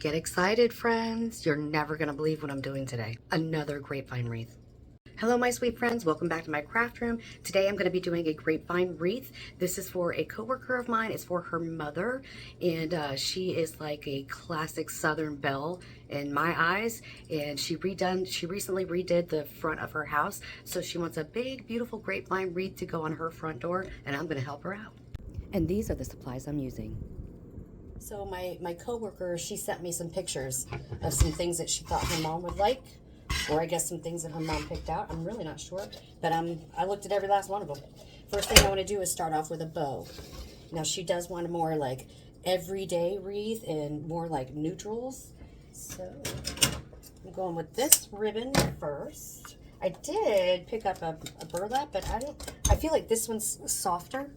Get excited, friends. You're never going to believe what I'm doing today. Another grapevine wreath. Hello, my sweet friends. Welcome back to my craft room. Today I'm going to be doing a grapevine wreath. This is for a coworker of mine. It's for her mother, and she is like a classic Southern belle in my eyes. And she recently redid the front of her house, so she wants a big, beautiful grapevine wreath to go on her front door, and I'm going to help her out. And these are the supplies I'm using. So my coworker, she sent me some pictures of some things that she thought her mom would like, or I guess some things that her mom picked out. I'm really not sure, but I looked at every last one of them. First thing I want to do is start off with a bow. Now she does want a more like everyday wreath and more like neutrals. So I'm going with this ribbon first. I did pick up a burlap, but I feel like this one's softer.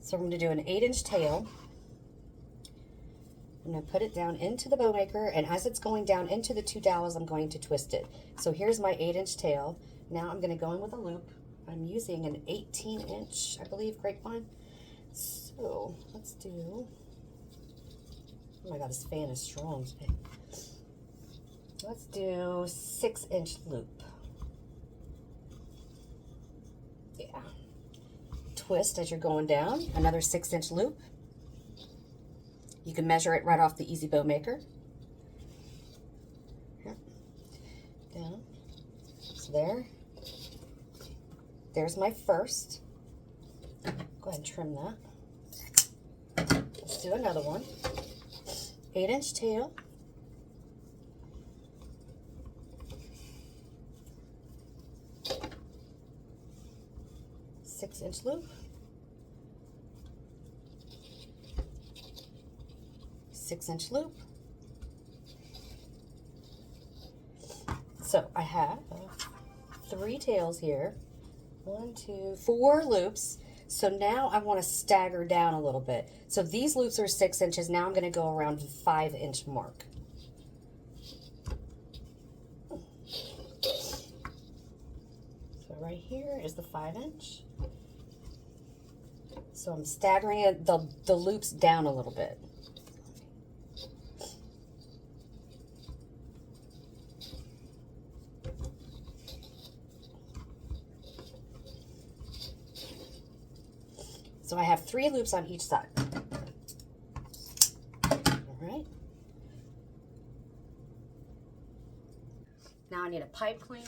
So I'm going to do an 8-inch tail. I'm going to put it down into the bow maker, and as it's going down into the 2 dowels, I'm going to twist it. So here's my 8-inch tail. Now I'm going to go in with a loop. I'm using an 18-inch, I believe, grapevine. So let's do, oh my god, this fan is strong today. Let's do 6-inch loop. Yeah. Twist as you're going down, another 6-inch loop. You can measure it right off the Easy Bow Maker. Here. Down. So there's my first. Go ahead and trim that. Let's do another one. 8-inch tail. Six-inch loop. 6-inch loop. So I have 3 tails here. 1, 2, 4 loops. So now I want to stagger down a little bit. So these loops are 6 inches. Now I'm going to go around the 5-inch mark. So right here is the 5-inch. So I'm staggering it, the loops down a little bit. So I have 3 loops on each side. All right. Now I need a pipe cleaner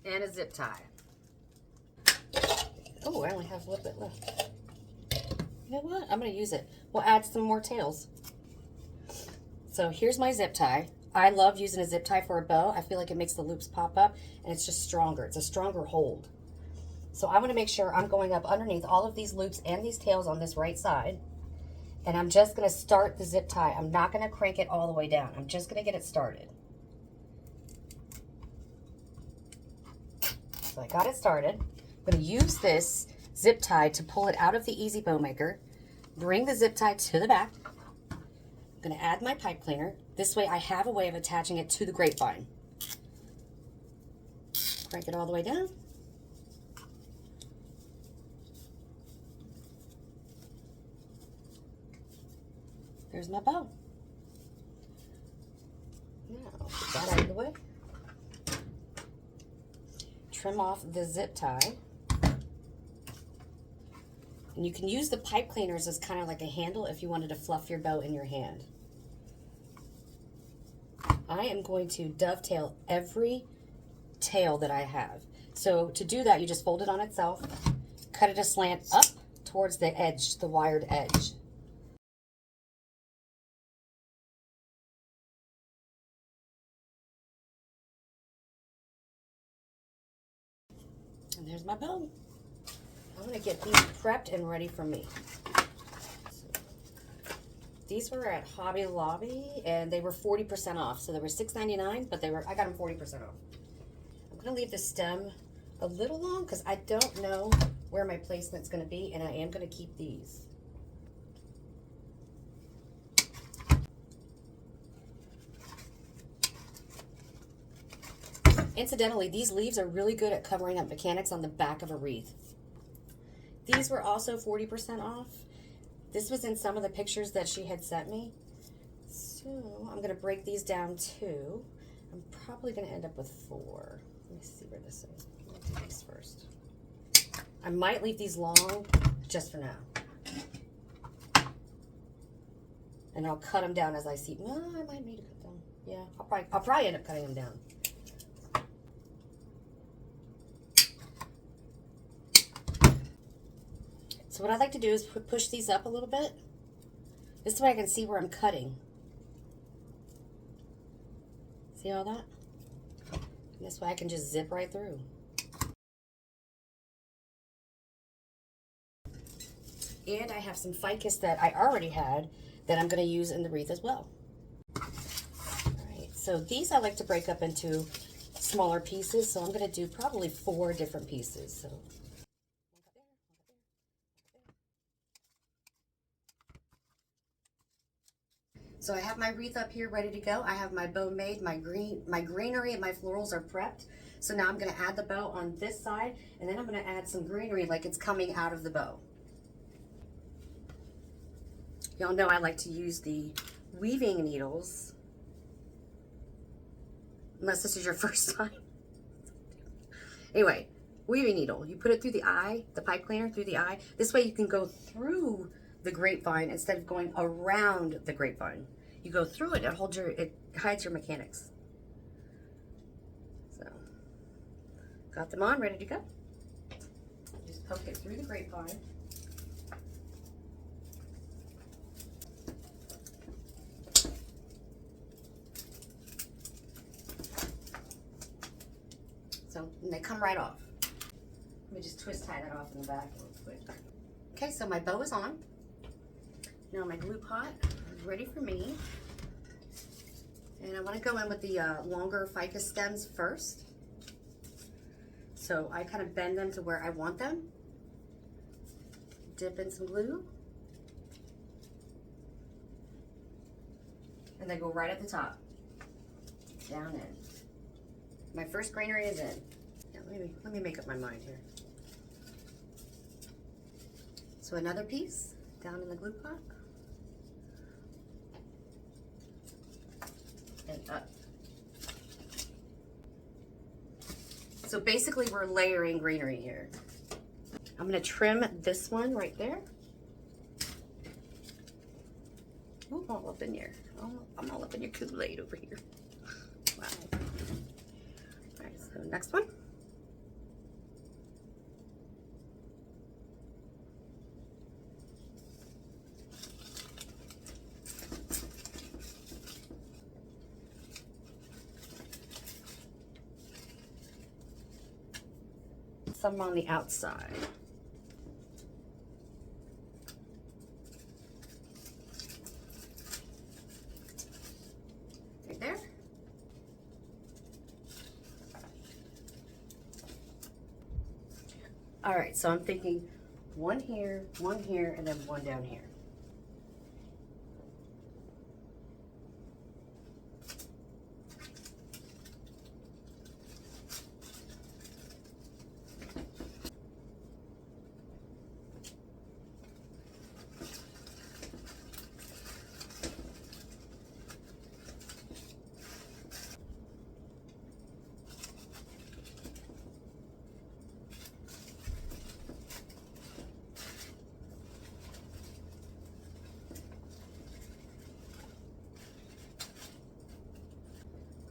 and a zip tie. Oh, I only have a little bit left. You know what? I'm going to use it. We'll add some more tails. So here's my zip tie. I love using a zip tie for a bow. I feel like it makes the loops pop up, and it's just stronger. It's a stronger hold. So I want to make sure I'm going up underneath all of these loops and these tails on this right side. And I'm just going to start the zip tie. I'm not going to crank it all the way down. I'm just going to get it started. So I got it started. I'm going to use this zip tie to pull it out of the Easy Bow Maker. Bring the zip tie to the back. I'm going to add my pipe cleaner. This way I have a way of attaching it to the grapevine. Crank it all the way down. There's my bow. Now, put that out of the way. Trim off the zip tie. And you can use the pipe cleaners as kind of like a handle if you wanted to fluff your bow in your hand. I am going to dovetail every tail that I have. So to do that, you just fold it on itself, cut it aslant up towards the edge, the wired edge. And there's my bow. I'm going to get these prepped and ready for me. These were at Hobby Lobby, and they were 40% off. So they were $6.99, but I got them 40% off. I'm going to leave the stem a little long because I don't know where my placement's going to be, and I am going to keep these. Incidentally, these leaves are really good at covering up mechanics on the back of a wreath. These were also 40% off. This was in some of the pictures that she had sent me. So I'm going to break these down too. I'm probably going to end up with 4. Let me see where this is. Let me do these first. I might leave these long just for now. And I'll cut them down as I see. Well, I might need to cut them. Yeah, I'll probably end up cutting them down. So what I like to do is push these up a little bit. This way I can see where I'm cutting. See all that? And this way I can just zip right through. And I have some ficus that I already had that I'm going to use in the wreath as well. Alright, so these I like to break up into smaller pieces, so I'm going to do probably 4 different pieces. So I have my wreath up here ready to go. I have my bow made, my greenery and my florals are prepped. So now I'm going to add the bow on this side, and then I'm going to add some greenery like it's coming out of the bow. Y'all know I like to use the weaving needles, unless this is your first time. Anyway, weaving needle, you put it through the eye, the pipe cleaner through the eye. This way you can go through the grapevine instead of going around the grapevine. You go through it, it hides your mechanics. So, got them on, ready to go. Just poke it through the grapevine. So, and they come right off. Let me just twist tie that off in the back real quick. Okay, so my bow is on. Now my glue pot is ready for me. And I want to go in with the longer ficus stems first. So I kind of bend them to where I want them. Dip in some glue. And they go right at the top. Down in. My first greenery is in. Now, let me make up my mind here. So another piece down in the glue pot. And up. So basically we're layering greenery here. I'm going to trim this one right there. Ooh, I'm all up in here. I'm all up in your Kool-Aid over here. Wow. All right, so next one. Some on the outside. Right there. All right, so I'm thinking one here, and then one down here.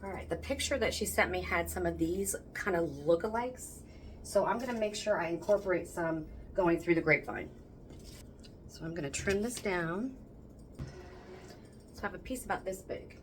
All right, the picture that she sent me had some of these kind of lookalikes. So I'm gonna make sure I incorporate some going through the grapevine. So I'm gonna trim this down. So I have a piece about this big.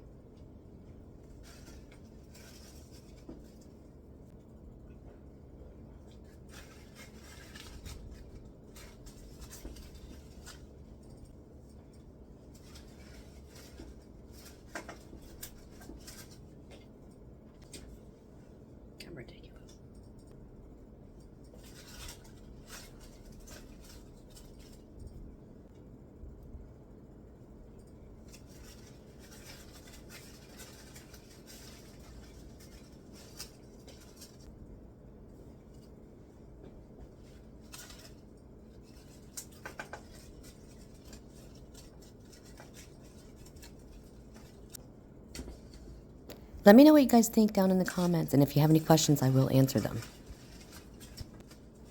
Let me know what you guys think down in the comments, and if you have any questions, I will answer them.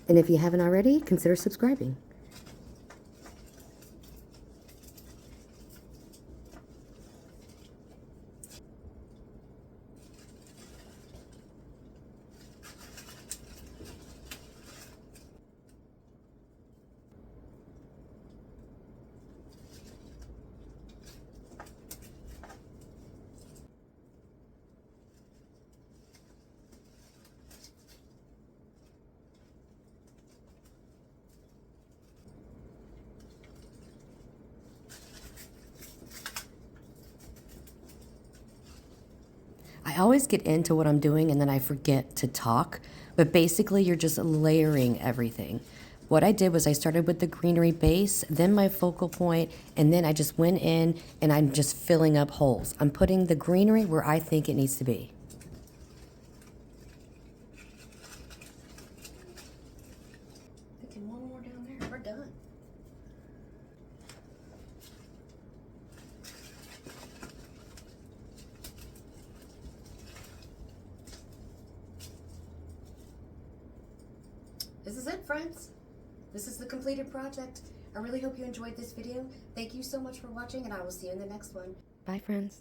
And if you haven't already, consider subscribing. I always get into what I'm doing and then I forget to talk, but basically you're just layering everything. What I did was I started with the greenery base, then my focal point, and then I just went in and I'm just filling up holes. I'm putting the greenery where I think it needs to be. Thinking one more down there, we're done. This is it, friends. This is the completed project. I really hope you enjoyed this video. Thank you so much for watching, and I will see you in the next one. Bye, friends.